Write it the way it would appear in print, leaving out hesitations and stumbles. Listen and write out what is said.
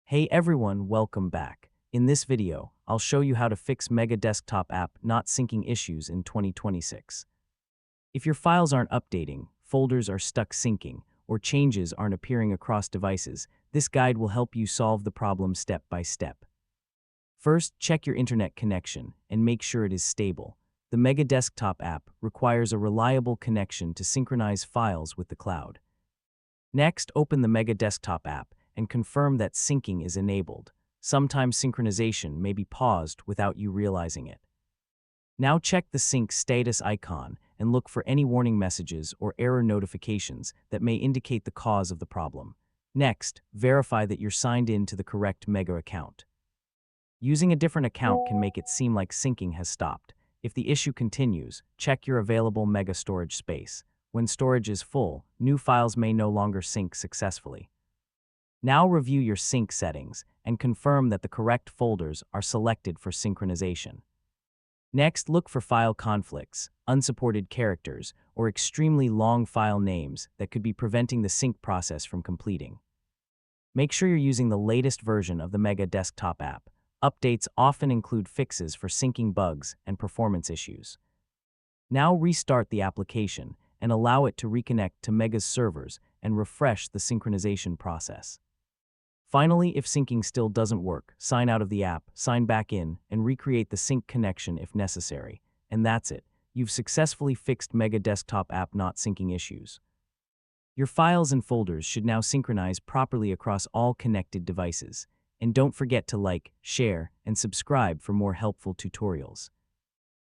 Hey everyone, welcome back. In this video, I'll show you how to fix Mega Desktop app not syncing issues in 2026. If your files aren't updating, folders are stuck syncing, or changes aren't appearing across devices, this guide will help you solve the problem step by step. First, check your internet connection and make sure it is stable. The Mega Desktop app requires a reliable connection to synchronize files with the cloud. Next, open the Mega Desktop app and confirm that syncing is enabled. Sometimes synchronization may be paused without you realizing it. Now check the sync status icon and look for any warning messages or error notifications that may indicate the cause of the problem. Next, verify that you're signed in to the correct Mega account. Using a different account can make it seem like syncing has stopped. If the issue continues, check your available Mega storage space. When storage is full, new files may no longer sync successfully. Now review your sync settings and confirm that the correct folders are selected for synchronization. Next, look for file conflicts, unsupported characters, or extremely long file names that could be preventing the sync process from completing. Make sure you're using the latest version of the Mega Desktop app. Updates often include fixes for syncing bugs and performance issues. Now restart the application and allow it to reconnect to Mega's servers and refresh the synchronization process. Finally, if syncing still doesn't work, sign out of the app, sign back in, and recreate the sync connection if necessary. And that's it. You've successfully fixed Mega Desktop app not syncing issues. Your files and folders should now synchronize properly across all connected devices. And don't forget to like, share, and subscribe for more helpful tutorials.